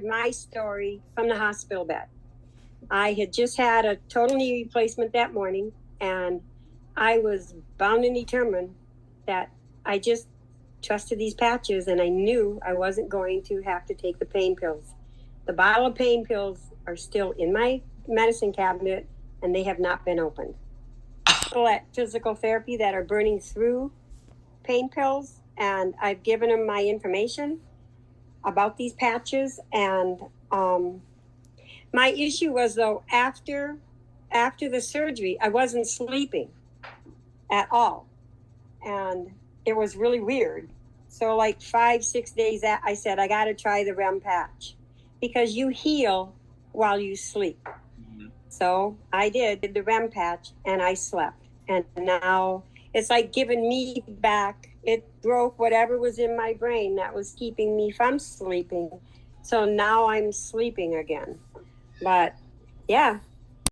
my story from the hospital bed. I had just had a total knee replacement that morning, and I was bound and determined that I just trusted these patches, and I knew I wasn't going to have to take the pain pills. The bottle of pain pills are still in my medicine cabinet, and they have not been opened. People at physical therapy that are burning through pain pills, and I've given them my information about these patches. And my issue was, though, after the surgery, I wasn't sleeping at all, and it was really weird. So like 5-6 days I said, I got to try the REM patch because you heal while you sleep. Mm-hmm. So I did the REM patch, and I slept, and now it's like giving me back. It broke whatever was in my brain that was keeping me from sleeping. So now I'm sleeping again. But yeah,